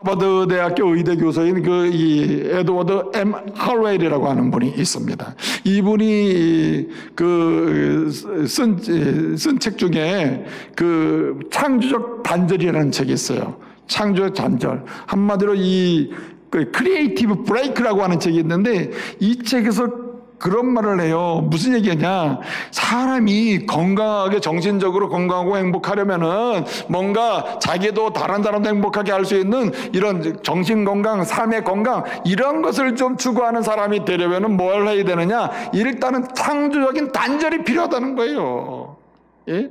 하버드 대학교 의대 교수인 이 에드워드 M. 할웰이라고 하는 분이 있습니다. 이분이 쓴 책 중에 창조적 단절이라는 책이 있어요. 창조적 단절. 한마디로 크리에이티브 브레이크라고 하는 책이 있는데, 이 책에서 그런 말을 해요. 무슨 얘기냐? 사람이 건강하게, 정신적으로 건강하고 행복하려면은 뭔가 자기도 다른 사람도 행복하게 할 수 있는 이런 정신 건강, 삶의 건강, 이런 것을 좀 추구하는 사람이 되려면은 뭘 해야 되느냐? 일단은 창조적인 단절이 필요하다는 거예요. 예?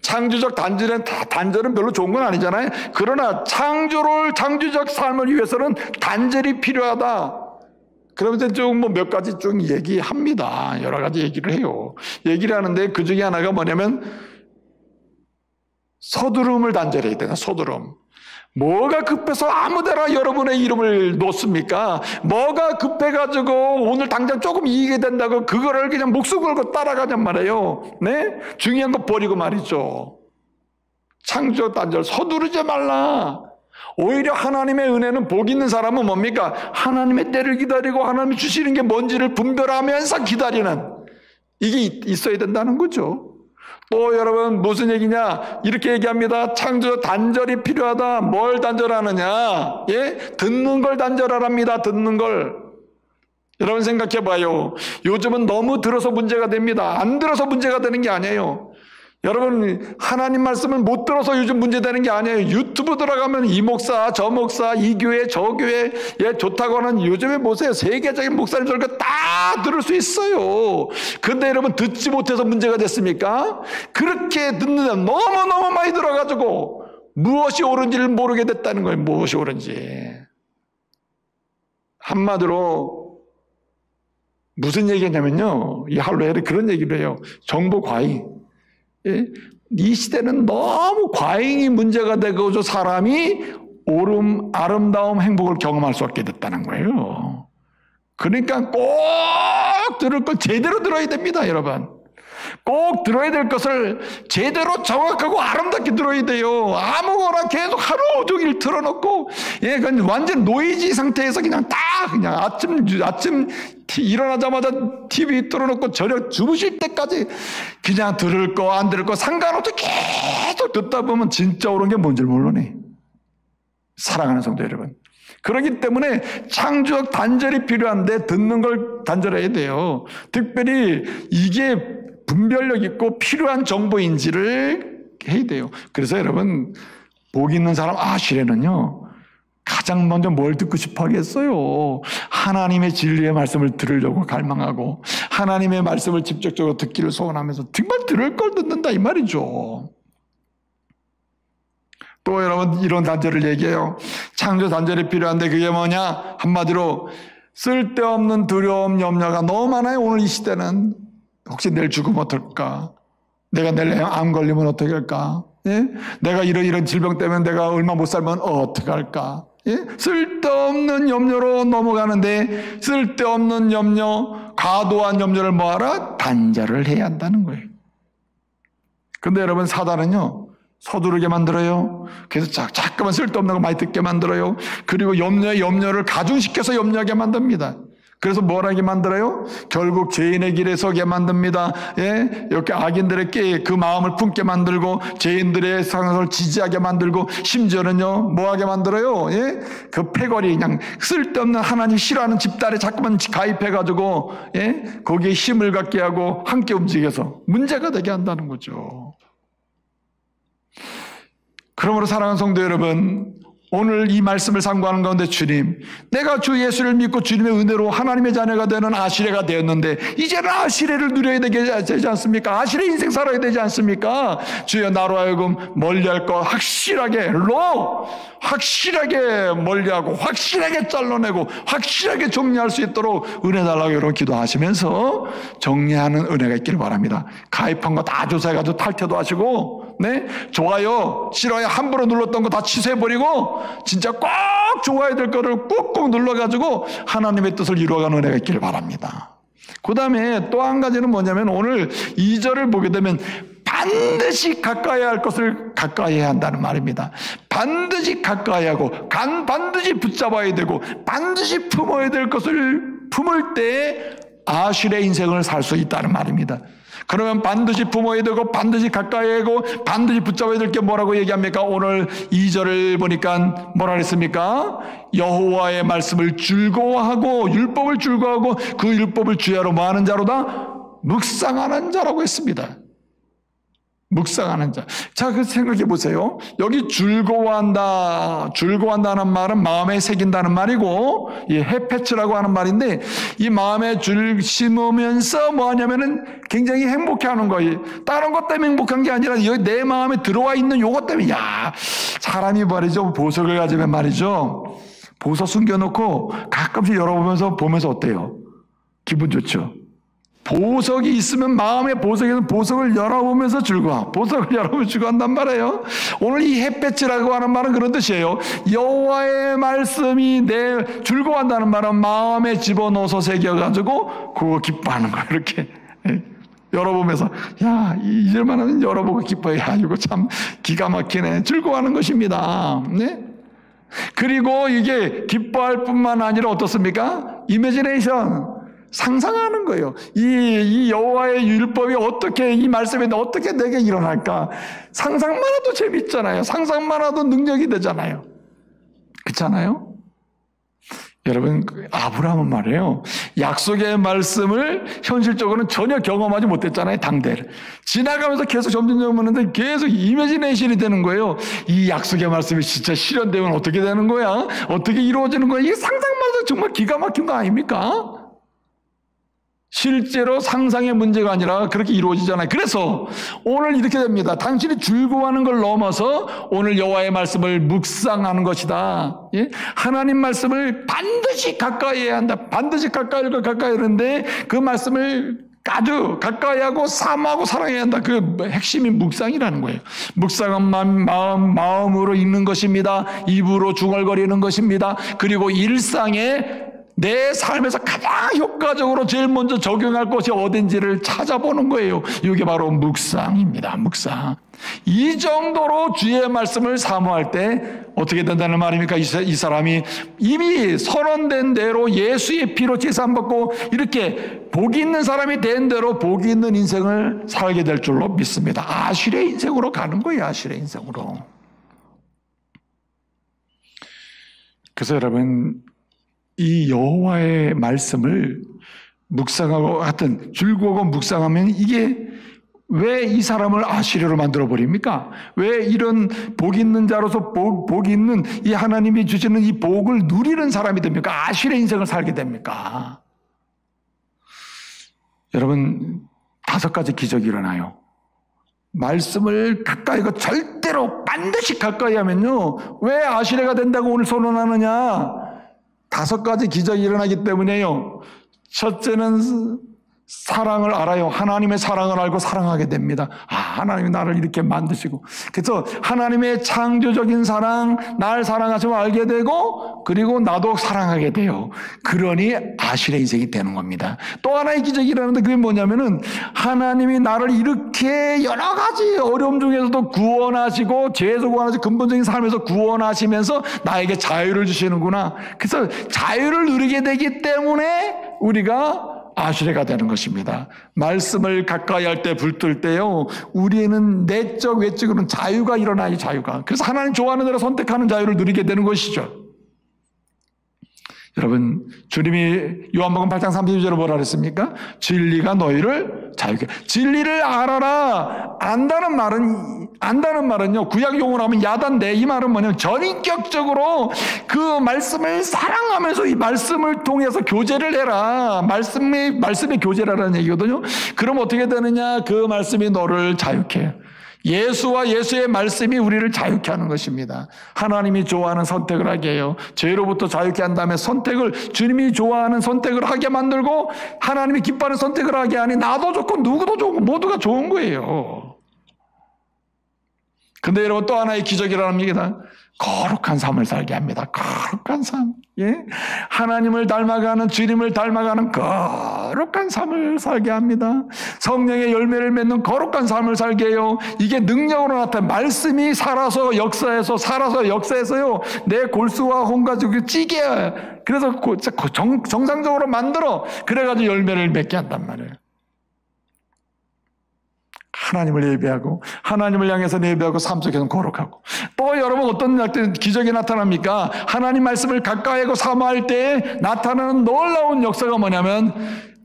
창조적 단절은 별로 좋은 건 아니잖아요. 그러나 창조적 삶을 위해서는 단절이 필요하다. 그러면서 쭉 몇 가지 쭉 얘기합니다. 여러 가지 얘기를 해요. 얘기를 하는데 그 중에 하나가 뭐냐면 서두름을 단절해야 되나, 서두름. 뭐가 급해서 아무데나 여러분의 이름을 놓습니까? 뭐가 급해가지고 오늘 당장 조금 이기게 된다고 그거를 그냥 목숨 걸고 따라가냔 말이에요. 네? 중요한 거 버리고 말이죠. 창조 단절, 서두르지 말라. 오히려 하나님의 은혜는, 복 있는 사람은 뭡니까? 하나님의 때를 기다리고 하나님이 주시는 게 뭔지를 분별하면서 기다리는, 이게 있어야 된다는 거죠. 또 여러분 무슨 얘기냐? 이렇게 얘기합니다. 창조 단절이 필요하다. 뭘 단절하느냐? 예? 듣는 걸 단절하랍니다. 듣는 걸. 여러분 생각해 봐요. 요즘은 너무 들어서 문제가 됩니다. 안 들어서 문제가 되는 게 아니에요. 여러분 하나님 말씀을 못 들어서 요즘 문제되는 게 아니에요. 유튜브 들어가면 이 목사, 저 목사, 이 교회, 저 교회, 예, 좋다고 하는, 요즘에 보세요. 세계적인 목사님 설교 다 들을 수 있어요. 근데 여러분 듣지 못해서 문제가 됐습니까? 그렇게 듣는데 너무너무 많이 들어가지고 무엇이 옳은지를 모르게 됐다는 거예요. 무엇이 옳은지. 한마디로 무슨 얘기냐면요, 이 할로엘이 그런 얘기를 해요. 정보 과잉. 예? 이 시대는 너무 과잉이 문제가 되고 사람이 오름, 아름다움, 행복을 경험할 수 없게 됐다는 거예요. 그러니까 꼭 들을 걸 제대로 들어야 됩니다, 여러분. 꼭 들어야 될 것을 제대로 정확하고 아름답게 들어야 돼요. 아무거나 계속 하루 종일 틀어놓고, 예, 그냥 완전 노이즈 상태에서 그냥 아침 일어나자마자 TV 틀어놓고 저녁 주무실 때까지 그냥 들을 거 안 들을 거 상관없이 계속 듣다 보면 진짜 옳은 게 뭔지 모르네. 사랑하는 성도 여러분. 그렇기 때문에 창조적 단절이 필요한데 듣는 걸 단절해야 돼요. 특별히 이게 분별력 있고 필요한 정보인지를 해야 돼요. 그래서 여러분, 복 있는 사람 아시레는요, 가장 먼저 뭘 듣고 싶어 하겠어요? 하나님의 진리의 말씀을 들으려고 갈망하고 하나님의 말씀을 직접적으로 듣기를 소원하면서 정말 들을 걸 듣는다, 이 말이죠. 또 여러분 이런 단절을 얘기해요. 창조 단절이 필요한데 그게 뭐냐? 한마디로 쓸데없는 두려움, 염려가 너무 많아요. 오늘 이 시대는. 혹시 내일 죽으면 어떨까? 내가 내일 암 걸리면 어떻게 할까? 예? 내가 이런 질병 때문에 내가 얼마 못 살면 어떻게 할까? 예? 쓸데없는 염려로 넘어가는데, 쓸데없는 염려, 과도한 염려를 뭐하라? 단절을 해야 한다는 거예요. 근데 여러분, 사단은요, 서두르게 만들어요. 그래서 자꾸만 쓸데없는 거 많이 듣게 만들어요. 그리고 염려를 가중시켜서 염려하게 만듭니다. 그래서 뭘 하게 만들어요? 결국 죄인의 길에 서게 만듭니다. 예? 이렇게 악인들에게 그 마음을 품게 만들고, 죄인들의 상황을 지지하게 만들고, 심지어는요, 뭐 하게 만들어요? 예? 그 패거리, 그냥 쓸데없는 하나님 싫어하는 집단에 자꾸만 가입해가지고, 예? 거기에 힘을 갖게 하고, 함께 움직여서 문제가 되게 한다는 거죠. 그러므로 사랑하는 성도 여러분, 오늘 이 말씀을 상고하는 가운데, 주님, 내가 주 예수를 믿고 주님의 은혜로 하나님의 자녀가 되는 아시레가 되었는데 이제는 아시레를 누려야 되지 않습니까? 아시레 인생 살아야 되지 않습니까? 주여, 나로 하여금 멀리할 거 확실하게 멀리하고 확실하게 잘라내고 확실하게 정리할 수 있도록 은혜 달라고 여러분 기도하시면서 정리하는 은혜가 있기를 바랍니다. 가입한 거 다 조사해가지고 탈퇴도 하시고, 네, 좋아요, 싫어요 함부로 눌렀던 거 다 취소해버리고 진짜 꼭 좋아야 될 거를 꾹꾹 눌러가지고 하나님의 뜻을 이루어가는 은혜가 있기를 바랍니다. 그 다음에 또 한 가지는 뭐냐면, 오늘 2절을 보게 되면 반드시 가까이 할 것을 가까이 해야 한다는 말입니다. 반드시 가까이 하고 반드시 붙잡아야 되고 반드시 품어야 될 것을 품을 때 아실의 인생을 살 수 있다는 말입니다. 그러면 반드시 품어야 되고 반드시 가까이 하고 반드시 붙잡아야 될 게 뭐라고 얘기합니까? 오늘 2절을 보니까 뭐라 그랬습니까? 여호와의 말씀을 즐거워하고 율법을 즐거워하고 그 율법을 주야로 뭐하는 자로다? 묵상하는 자라고 했습니다. 묵상하는 자. 자, 그 생각해 보세요. 여기 즐거워한다는 말은 마음에 새긴다는 말이고, 이 헤페츠라고 하는 말인데, 이 마음에 심으면서 뭐 하냐면은 굉장히 행복해 하는 거예요. 다른 것 때문에 행복한 게 아니라 여기 내 마음에 들어와 있는 요것 때문에, 야, 사람이 말이죠. 보석을 가지면 말이죠. 보석 숨겨놓고 가끔씩 열어보면서 어때요? 기분 좋죠? 보석이 있으면 마음의 보석에서 보석을 열어보면서 즐거워. 보석을 열어보면서 즐거워한단 말이에요. 오늘 이 햇볕이라고 하는 말은 그런 뜻이에요. 여호와의 말씀이 내 즐거워한다는 말은 마음에 집어넣어서 새겨가지고 그거 기뻐하는 거예요. 이렇게 열어보면서 야, 이절만 하면 열어보고 기뻐해. 야, 이거 참 기가 막히네. 즐거워하는 것입니다. 네? 그리고 이게 기뻐할 뿐만 아니라 어떻습니까? 이미지네이션. 상상하는 거예요. 이 여호와의 율법이 어떻게 이 말씀이 어떻게 내게 일어날까? 상상만 해도 재밌잖아요. 상상만 해도 능력이 되잖아요. 그렇잖아요? 여러분, 아브라함은 말이에요. 약속의 말씀을 현실적으로는 전혀 경험하지 못했잖아요. 당대를. 지나가면서 계속 점점 하는데 계속 이미지네이션이 되는 거예요. 이 약속의 말씀이 진짜 실현되면 어떻게 되는 거야? 어떻게 이루어지는 거야? 이게 상상만 해도 정말 기가 막힌 거 아닙니까? 실제로 상상의 문제가 아니라 그렇게 이루어지잖아요. 그래서 오늘 이렇게 됩니다. 당신이 즐거워하는 걸 넘어서 오늘 여호와의 말씀을 묵상하는 것이다. 예? 하나님 말씀을 반드시 가까이 해야 한다. 반드시 가까이 하는데 그 말씀을 아주 가까이 하고 사모하고 사랑해야 한다. 그 핵심이 묵상이라는 거예요. 묵상은 마음으로 읽는 것입니다. 입으로 중얼거리는 것입니다. 그리고 일상에 내 삶에서 가장 효과적으로 제일 먼저 적용할 것이 어딘지를 찾아보는 거예요. 이게 바로 묵상입니다. 묵상. 이 정도로 주의 말씀을 사모할 때 어떻게 된다는 말입니까? 이 사람이 이미 선언된 대로 예수의 피로 제사받고 이렇게 복이 있는 사람이 된 대로 복이 있는 인생을 살게 될 줄로 믿습니다. 아실의 인생으로 가는 거예요. 아실의 인생으로. 그래서 여러분, 이 여호와의 말씀을 묵상하고 하여튼 즐거워하고 묵상하면 이게 왜 이 사람을 아시려로 만들어 버립니까? 왜 이런 복 있는 자로서 복이 있는 이 하나님이 주시는 이 복을 누리는 사람이 됩니까? 아실의 인생을 살게 됩니까? 여러분, 5가지 기적이 일어나요. 말씀을 가까이 하고 절대로 반드시 가까이 하면요. 왜 아실레가 된다고 오늘 선언하느냐? 5가지 기적이 일어나기 때문에요. 첫째는 사랑을 알아요. 하나님의 사랑을 알고 사랑하게 됩니다. 아, 하나님이 나를 이렇게 만드시고. 그래서 하나님의 창조적인 사랑, 날 사랑하심을 알게 되고, 그리고 나도 사랑하게 돼요. 그러니 아실의 인생이 되는 겁니다. 또 하나의 기적이 일어나는데 그게 뭐냐면은 하나님이 나를 이렇게 여러 가지 어려움 중에서도 구원하시고, 죄에서 구원하시고, 근본적인 삶에서 구원하시면서 나에게 자유를 주시는구나. 그래서 자유를 누리게 되기 때문에 우리가 아실레가 되는 것입니다. 말씀을 가까이 할 때 불뜰 때요, 우리는 내적 외적으로는 자유가 일어나요. 자유가. 그래서 하나님 좋아하는 대로 선택하는 자유를 누리게 되는 것이죠. 여러분, 주님이 요한복음 8장 32절에 뭐라 그랬습니까? 진리가 너희를 자유케. 진리를 알아라. 안다는 말은요, 구약 용어로 하면 야단데, 이 말은 뭐냐면 전인격적으로 그 말씀을 사랑하면서 이 말씀을 통해서 교제를 해라. 말씀의 교제라는 얘기거든요. 그럼 어떻게 되느냐? 그 말씀이 너를 자유케 해요. 예수와 예수의 말씀이 우리를 자유케 하는 것입니다. 하나님이 좋아하는 선택을 하게 해요. 죄로부터 자유케 한 다음에 선택을, 주님이 좋아하는 선택을 하게 만들고 하나님이 기뻐하는 선택을 하게 하니 나도 좋고 누구도 좋고 모두가 좋은 거예요. 근데 여러분, 또 하나의 기적이라는 얘기다. 거룩한 삶을 살게 합니다. 거룩한 삶. 예? 하나님을 닮아가는, 주님을 닮아가는 거룩한 삶을 살게 합니다. 성령의 열매를 맺는 거룩한 삶을 살게 해요. 이게 능력으로 나타나 말씀이 살아서 역사에서요 내 골수와 혼가지고 찌게 해. 그래서 정상적으로 만들어. 그래가지고 열매를 맺게 한단 말이에요. 하나님을 예배하고 하나님을 향해서 예배하고 삶 속에서 거룩하고. 또 여러분 어떤 기적이 나타납니까? 하나님 말씀을 가까이 하고 사모할 때에 나타나는 놀라운 역사가 뭐냐면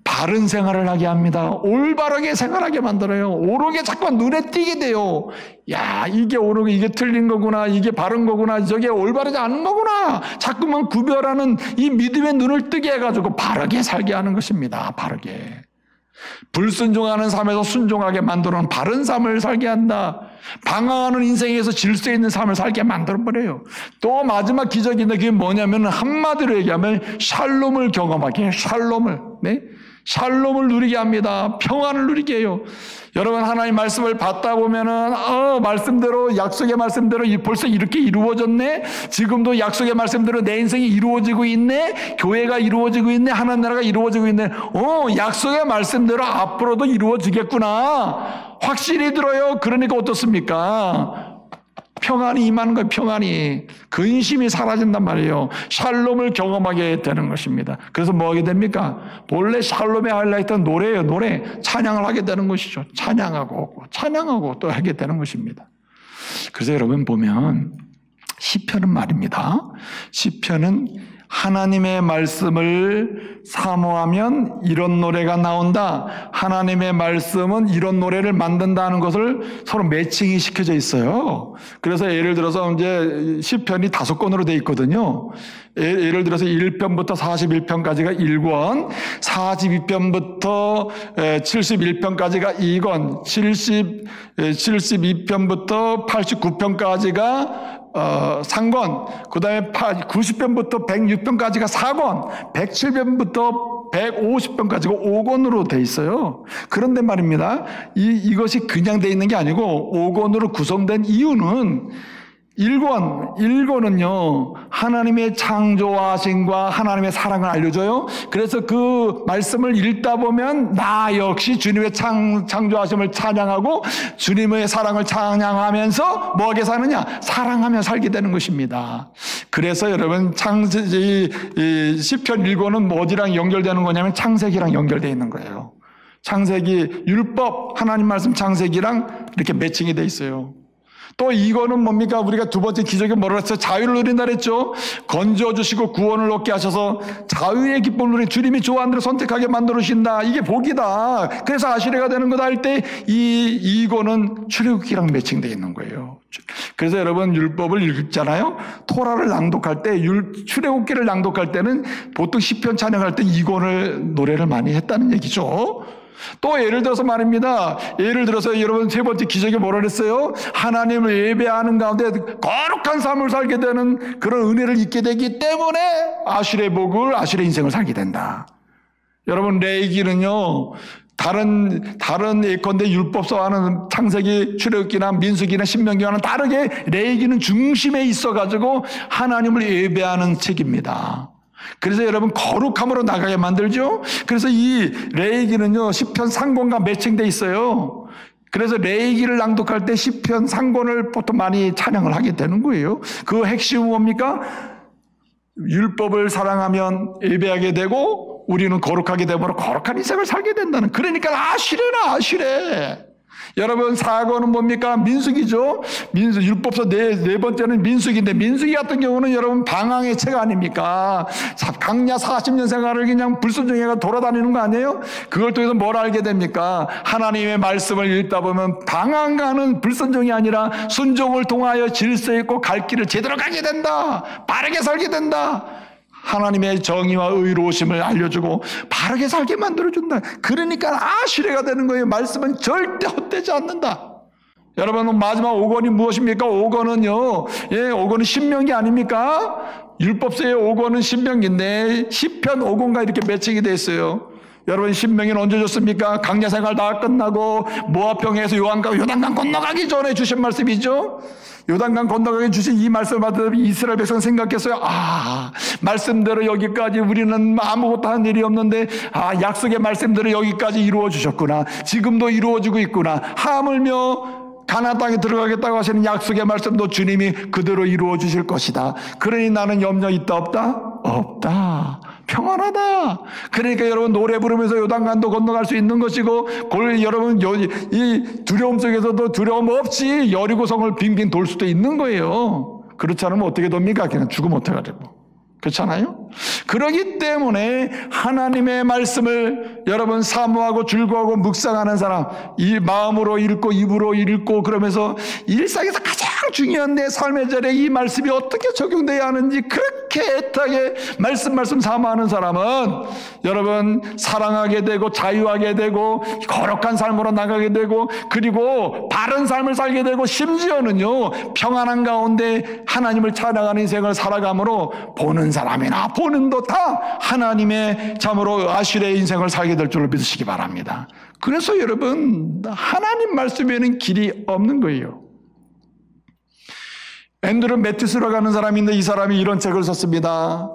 바른 생활을 하게 합니다. 올바르게 생활하게 만들어요. 옳게 자꾸 눈에 띄게 돼요. 야, 이게 옳고 이게 틀린 거구나, 이게 바른 거구나, 저게 올바르지 않은 거구나. 자꾸만 구별하는 이 믿음의 눈을 뜨게 해가지고 바르게 살게 하는 것입니다. 바르게. 불순종하는 삶에서 순종하게 만드는 바른 삶을 살게 한다. 방황하는 인생에서 질서 있는 삶을 살게 만들어버려요. 또 마지막 기적인데 그게 뭐냐면 한마디로 얘기하면 샬롬을 경험하게 해요. 샬롬을. 네? 샬롬을 누리게 합니다. 평안을 누리게 해요. 여러분 하나님 말씀을 받다 보면은 말씀대로 약속의 말씀대로 벌써 이렇게 이루어졌네. 지금도 약속의 말씀대로 내 인생이 이루어지고 있네. 교회가 이루어지고 있네. 하나님 나라가 이루어지고 있네. 약속의 말씀대로 앞으로도 이루어지겠구나. 확실히 들어요. 그러니까 어떻습니까? 평안이 임하는 거예요. 평안이. 근심이 사라진단 말이에요. 샬롬을 경험하게 되는 것입니다. 그래서 뭐 하게 됩니까? 본래 샬롬의 하이라이트는 노래예요. 노래. 찬양을 하게 되는 것이죠. 찬양하고 또 하게 되는 것입니다. 그래서 여러분 보면 시편은 말입니다. 시편은 하나님의 말씀을 사모하면 이런 노래가 나온다. 하나님의 말씀은 이런 노래를 만든다는 것을 서로 매칭이 시켜져 있어요. 그래서 예를 들어서 이제 시편이 5권으로 되어 있거든요. 예를 들어서 1편부터 41편까지가 1권, 42편부터 71편까지가 2권, 72편부터 89편까지가 3권, 그 다음에 90편부터 106편까지가 4권, 107편부터 150편까지가 5권으로 돼 있어요. 그런데 말입니다. 이것이 그냥 돼 있는 게 아니고 5권으로 구성된 이유는 1권은요, 하나님의 창조하심과 하나님의 사랑을 알려줘요. 그래서 그 말씀을 읽다 보면 나 역시 주님의 창조하심을 찬양하고 주님의 사랑을 찬양하면서 뭐하게 사느냐? 사랑하며 살게 되는 것입니다. 그래서 여러분 시편 1권은 어디랑 연결되는 거냐면 창세기랑 연결되어 있는 거예요. 창세기, 율법, 하나님 말씀 창세기랑 이렇게 매칭이 돼 있어요. 또 이거는 뭡니까? 우리가 두 번째 기적이 뭐라 했어요? 자유를 누린다 그랬죠? 건져주시고 구원을 얻게 하셔서 자유의 기쁨을 누린 주님이 좋아하는 대로 선택하게 만들어주신다. 이게 복이다. 그래서 아시레가 되는 거다 할 때 이거는 출애굽기랑 매칭되어 있는 거예요. 그래서 여러분 율법을 읽잖아요. 토라를 낭독할 때 출애굽기를 낭독할 때는 보통 시편 찬양할 때 이권을 노래를 많이 했다는 얘기죠. 또 예를 들어서 말입니다. 예를 들어서 여러분 세 번째 기적이 뭐라 그랬어요? 하나님을 예배하는 가운데 거룩한 삶을 살게 되는 그런 은혜를 잊게 되기 때문에 아실의 복을, 아실의 인생을 살게 된다. 여러분 레위기는요, 다른 예컨대 율법서와는 창세기, 출애굽기나 민수기나 신명기와는 다르게 레위기는 중심에 있어가지고 하나님을 예배하는 책입니다. 그래서 여러분 거룩함으로 나가게 만들죠. 그래서 이 레위기는요 시편 상권과 매칭돼 있어요. 그래서 레위기를 낭독할 때 시편 상권을 보통 많이 찬양을 하게 되는 거예요. 그 핵심은 뭡니까? 율법을 사랑하면 예배하게 되고 우리는 거룩하게 되므로 거룩한 인생을 살게 된다는. 그러니까 아시레. 여러분 4권은 뭡니까? 민수기죠. 율법서 네 번째는 민수기인데 민수기 같은 경우는 여러분 방황의 책 아닙니까? 강야 40년 생활을 그냥 불순종해가 돌아다니는 거 아니에요? 그걸 통해서 뭘 알게 됩니까? 하나님의 말씀을 읽다 보면 방황하는 불순종이 아니라 순종을 통하여 질서 있고 갈 길을 제대로 가게 된다. 빠르게 살게 된다. 하나님의 정의와 의로우심을 알려주고 바르게 살게 만들어준다. 그러니까 아시레가 되는 거예요. 말씀은 절대 헛되지 않는다. 여러분 마지막 5권이 무엇입니까? 5권은요, 5권은 신명기 아닙니까? 율법서의 5권은 신명기인데 시편 5권과 이렇게 매칭이 되어 있어요. 여러분 신명기는 언제 줬습니까? 강야 생활 다 끝나고 모압평에서 요단강 건너가기 전에 주신 말씀이죠. 요단강 건너가기 주신 이 말씀을 받으면 이스라엘 백성 생각했어요. 말씀대로 여기까지 우리는 아무것도 한 일이 없는데 약속의 말씀대로 여기까지 이루어 주셨구나. 지금도 이루어지고 있구나. 하물며 가나안 땅에 들어가겠다고 하시는 약속의 말씀도 주님이 그대로 이루어 주실 것이다. 그러니 나는 염려 있다 없다? 없다. 평안하다. 그러니까 여러분 노래 부르면서 요단강도 건너갈 수 있는 것이고, 여러분 이 두려움 속에서도 두려움 없이 여리고성을 빙빙 돌 수도 있는 거예요. 그렇지 않으면 어떻게 됩니까? 그냥 죽으면 어떡하려고. 그렇잖아요? 그렇기 때문에 하나님의 말씀을 여러분 사모하고 즐거워하고 묵상하는 사람, 이 마음으로 읽고 입으로 읽고 그러면서 일상에서 가장 중요한 내 삶의 자리에 이 말씀이 어떻게 적용돼야 하는지 그렇게 애타게 말씀 사모하는 사람은 여러분 사랑하게 되고 자유하게 되고 거룩한 삶으로 나가게 되고, 그리고 바른 삶을 살게 되고, 심지어는요 평안한 가운데 하나님을 찬양하는 인생을 살아감으로 보는 사람이나 보는도 다 하나님의 참으로 아실의 인생을 살게 될 줄을 믿으시기 바랍니다. 그래서 여러분 하나님 말씀에는 길이 없는 거예요. 앤드루 매티스라고 하는 사람인데 이 사람이 이런 책을 썼습니다.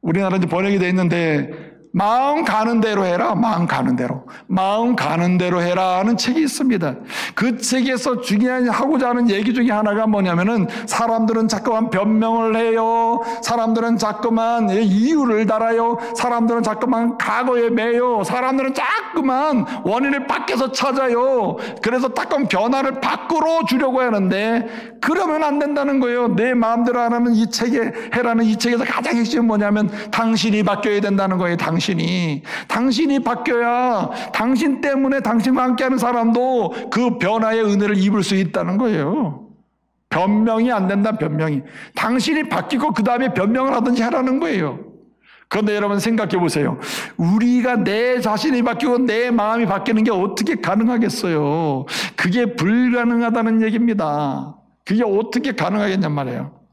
우리나라 이제 번역이 되어 있는데 마음 가는 대로 해라. 마음 가는 대로. 마음 가는 대로 해라 하는 책이 있습니다. 그 책에서 중요한 하고자 하는 얘기 중에 하나가 뭐냐면은 사람들은 자꾸만 변명을 해요. 사람들은 자꾸만 이유를 달아요. 사람들은 자꾸만 과거에 매요. 사람들은 자꾸만 원인을 밖에서 찾아요. 그래서 자꾸만 변화를 밖으로 주려고 하는데 그러면 안 된다는 거예요. 내 마음대로 하라는 이 책에 해라는 이 책에서 가장 핵심은 뭐냐면 당신이 바뀌어야 된다는 거예요. 당신이 바뀌어야 당신 때문에 당신과 함께하는 사람도 그 변화의 은혜를 입을 수 있다는 거예요. 변명이 안 된다. 변명이. 당신이 바뀌고 그 다음에 변명을 하든지 하라는 거예요. 그런데 여러분 생각해 보세요. 우리가 내 자신이 바뀌고 내 마음이 바뀌는 게 어떻게 가능하겠어요? 그게 불가능하다는 얘기입니다. 그게 어떻게 가능하겠냔 말이에요.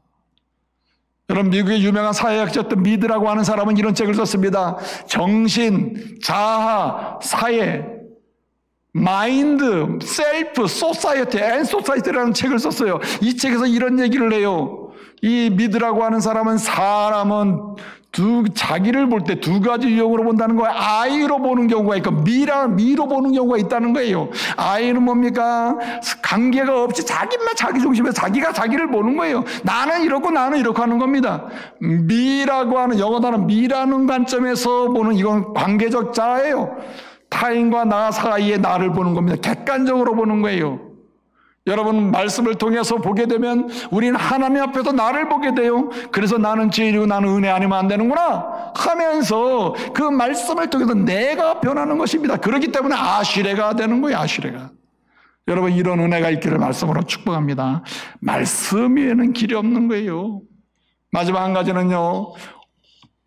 여러분 미국의 유명한 사회학자였던 미드라고 하는 사람은 이런 책을 썼습니다. 정신, 자아, 사회, 마인드, 셀프, 소사이어티, 앤 소사이어티라는 책을 썼어요. 이 책에서 이런 얘기를 해요. 이 미드라고 하는 사람은 사람은 자기를 볼 때 두 가지 유형으로 본다는 거예요. I로 보는 경우가 있고 미로 보는 경우가 있다는 거예요. I는 뭡니까? 관계가 없이 자기만 자기 중심에서 자기가 자기를 보는 거예요. 나는 이렇고 나는 이렇게 하는 겁니다. 미라고 하는 영어 단어 미라는 관점에서 보는 이건 관계적 자아예요. 타인과 나 사이에 나를 보는 겁니다. 객관적으로 보는 거예요. 여러분 말씀을 통해서 보게 되면 우리는 하나님 앞에서 나를 보게 돼요. 그래서 나는 죄인이고 나는 은혜 아니면 안 되는구나 하면서 그 말씀을 통해서 내가 변하는 것입니다. 그렇기 때문에 아시레가 되는 거예요. 아시레가. 여러분 이런 은혜가 있기를 말씀으로 축복합니다. 말씀 위에는 길이 없는 거예요. 마지막 한 가지는요,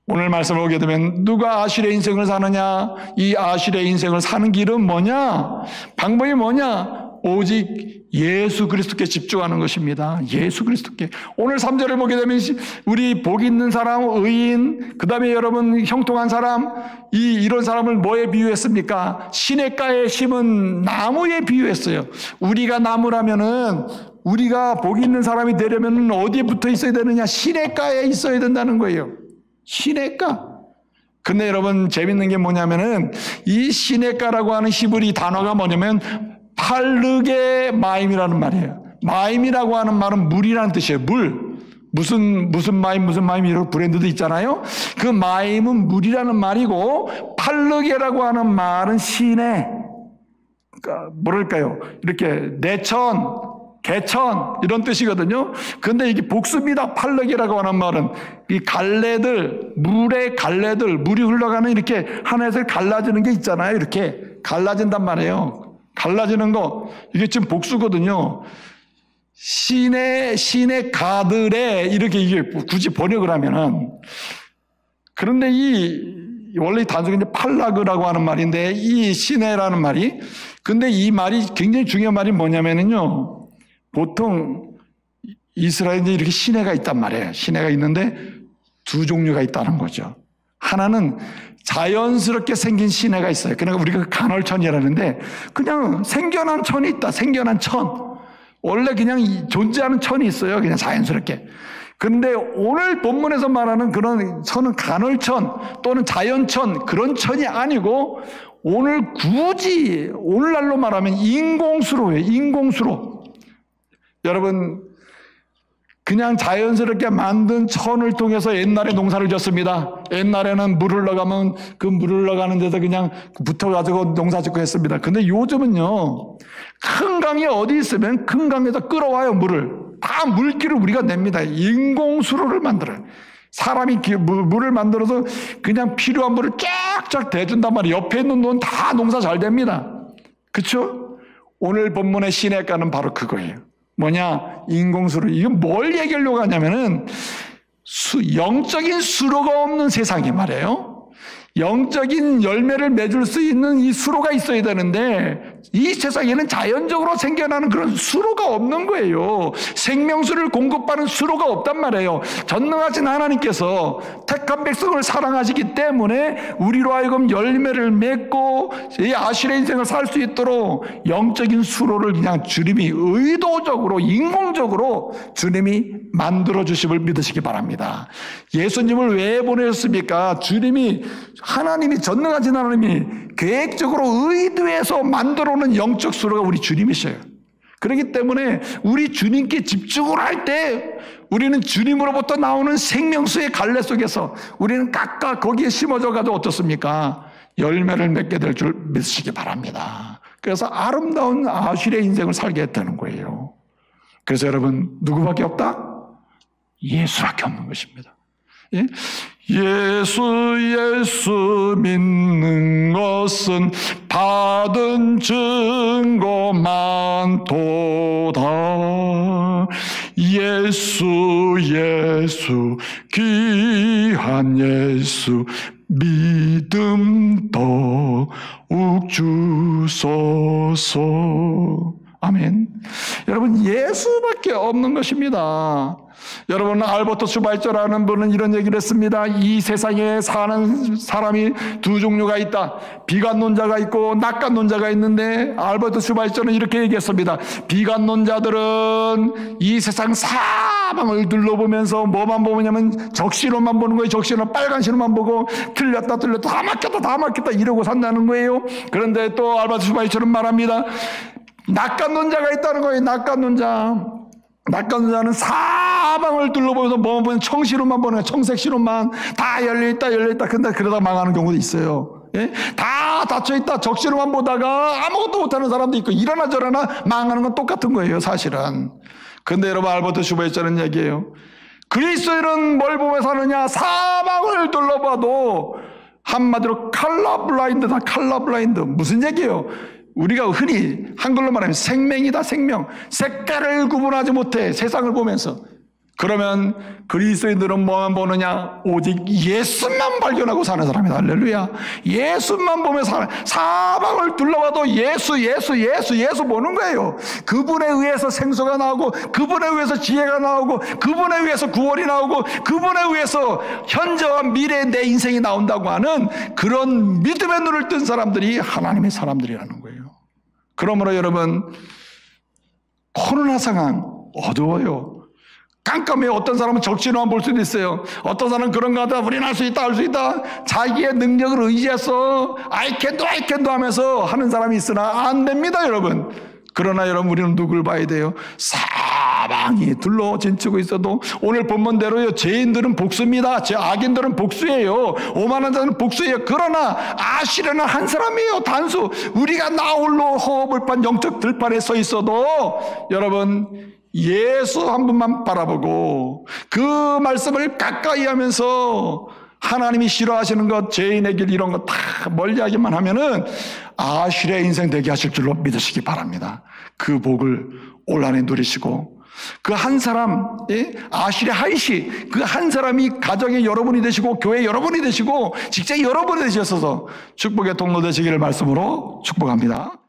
오늘 말씀을 보게 되면 누가 아실의 인생을 사느냐? 이 아실의 인생을 사는 길은 뭐냐? 방법이 뭐냐? 오직 예수 그리스도께 집중하는 것입니다. 예수 그리스도께. 오늘 3절을 보게 되면 우리 복 있는 사람, 의인, 그 다음에 여러분 형통한 사람, 이런 사람을 뭐에 비유했습니까? 시냇가에 심은 나무에 비유했어요. 우리가 나무라면은 우리가 복 있는 사람이 되려면 어디에 붙어 있어야 되느냐? 시냇가에 있어야 된다는 거예요. 시냇가. 근데 여러분 재밌는 게 뭐냐면은 이 시냇가라고 하는 히브리 단어가 뭐냐면 팔르게 마임이라는 말이에요. 마임이라고 하는 말은 물이라는 뜻이에요. 물. 무슨 마임 이런 브랜드도 있잖아요. 그 마임은 물이라는 말이고 팔르게라고 하는 말은 시내. 그러니까 뭐랄까요? 이렇게 내천, 개천 이런 뜻이거든요. 근데 이게 복수입니다. 팔르게라고 하는 말은 이 갈래들, 물의 갈래들, 물이 흘러가는 이렇게 하나에서 갈라지는 게 있잖아요. 이렇게 갈라진단 말이에요. 갈라지는 거, 이게 지금 복수거든요. 시내 가들에 이렇게 이게 굳이 번역을 하면은, 그런데 원래 단순히 이제 팔라그라고 하는 말인데, 이 시내라는 말이, 근데 이 말이 굉장히 중요한 말이 뭐냐면은요, 보통 이스라엘에 이렇게 시내가 있단 말이에요. 시내가 있는데 두 종류가 있다는 거죠. 하나는 자연스럽게 생긴 시내가 있어요. 그러니까 우리가 간헐천이라는데 그냥 생겨난 천이 있다. 생겨난 천. 원래 그냥 존재하는 천이 있어요. 그냥 자연스럽게. 그런데 오늘 본문에서 말하는 그런 천은 간헐천 또는 자연천 그런 천이 아니고 오늘 굳이 오늘날로 말하면 인공수로예요. 인공수로. 여러분 그냥 자연스럽게 만든 천을 통해서 옛날에 농사를 졌습니다. 옛날에는 물을 흘러가면 그 물을 흘러가는 데서 그냥 붙어가지고 농사 짓고 했습니다. 근데 요즘은요, 큰 강이 어디 있으면 큰 강에서 끌어와요, 물을. 다 물길을 우리가 냅니다. 인공수로를 만들어요. 사람이 물을 만들어서 그냥 필요한 물을 쫙쫙 대준단 말이에요. 옆에 있는 돈 다 농사 잘 됩니다. 그렇죠? 오늘 본문의 시냇가는 바로 그거예요. 뭐냐? 인공수로. 이건 뭘 얘기하려고 하냐면은 영적인 수로가 없는 세상이 말이에요. 영적인 열매를 맺을 수 있는 이 수로가 있어야 되는데 이 세상에는 자연적으로 생겨나는 그런 수로가 없는 거예요. 생명수를 공급하는 수로가 없단 말이에요. 전능하신 하나님께서 택한 백성을 사랑하시기 때문에 우리로 하여금 열매를 맺고 이 아실의 인생을 살 수 있도록 영적인 수로를 그냥 주님이 의도적으로 인공적으로 주님이 만들어주심을 믿으시기 바랍니다. 예수님을 왜 보내셨습니까? 하나님이 전능하신 하나님이 계획적으로 의도해서 만들어놓은 영적 수로가 우리 주님이셔요. 그렇기 때문에 우리 주님께 집중을 할 때 우리는 주님으로부터 나오는 생명수의 갈래 속에서 우리는 각각 거기에 심어져 가지고 어떻습니까? 열매를 맺게 될 줄 믿으시기 바랍니다. 그래서 아름다운 아실의 인생을 살게 되는 거예요. 그래서 여러분 누구밖에 없다? 예수밖에 없는 것입니다. 예? 예수 믿는 것은 받은 증거 많도다. 예수 귀한 예수 믿음 더욱 주소서. 아멘. 여러분 예수밖에 없는 것입니다. 여러분 알버토 슈바이처라는 분은 이런 얘기를 했습니다. 이 세상에 사는 사람이 두 종류가 있다. 비관론자가 있고 낙관론자가 있는데 알버토 슈바이처는 이렇게 얘기했습니다. 비관론자들은 이 세상 사방을 둘러보면서 뭐만 보냐면 적신호만 보는 거예요. 적신호 빨간 신호만 보고 틀렸다 다 막혔다 이러고 산다는 거예요. 그런데 또 알버토 슈바이처는 말합니다. 낙관론자가 있다는 거예요. 낙관론자는 사방을 둘러보면서 뭐만 보면 청신호만 보는 거예요. 청색 신호만 다 열려있다. 근데 그러다 망하는 경우도 있어요. 예? 다 닫혀있다. 적신호만 보다가 아무것도 못하는 사람도 있고 이러나 저러나 망하는 건 똑같은 거예요. 사실은. 근데 여러분 알버트 슈바이처는 얘기해요. 그리스도인은 뭘 보며 사느냐? 사방을 둘러봐도 한마디로 컬러 블라인드다. 컬러 블라인드. 무슨 얘기예요? 우리가 흔히 한글로 말하면 생명이다. 생명. 색깔을 구분하지 못해. 세상을 보면서. 그러면 그리스도인들은 뭐만 보느냐? 오직 예수만 발견하고 사는 사람이다. 할렐루야. 예수만 보며 사방을 둘러봐도 예수 보는 거예요. 그분에 의해서 생수가 나오고 그분에 의해서 지혜가 나오고 그분에 의해서 구원이 나오고 그분에 의해서 현재와 미래의 내 인생이 나온다고 하는 그런 믿음의 눈을 뜬 사람들이 하나님의 사람들이라는 거예요. 그러므로 여러분 코로나 상황 어두워요. 깜깜해요. 어떤 사람은 적신호만 볼 수도 있어요. 어떤 사람은 그런가 하다 우리는 할 수 있다. 자기의 능력을 의지해서 I can do 하면서 하는 사람이 있으나 안 됩니다, 여러분. 그러나 여러분 우리는 누굴 봐야 돼요? 사방이 둘러진치고 있어도 오늘 본문대로요. 죄인들은 복수입니다. 악인들은 복수예요. 오만한 자는 복수예요. 그러나 아시려는 한 사람이에요. 단수. 우리가 나홀로 허허벌판 영적 들판에 서 있어도 여러분 예수 한 분만 바라보고 그 말씀을 가까이 하면서 하나님이 싫어하시는 것, 죄인의 길 이런 거 다 멀리하기만 하면은 아실의 인생 되게 하실 줄로 믿으시기 바랍니다. 그 복을 올 한해 누리시고 그 한 사람, 아실의 하이시 그 한 사람이 가정의 여러분이 되시고 교회 여러분이 되시고 직장 여러분이 되셔서 축복의 통로 되시기를 말씀으로 축복합니다.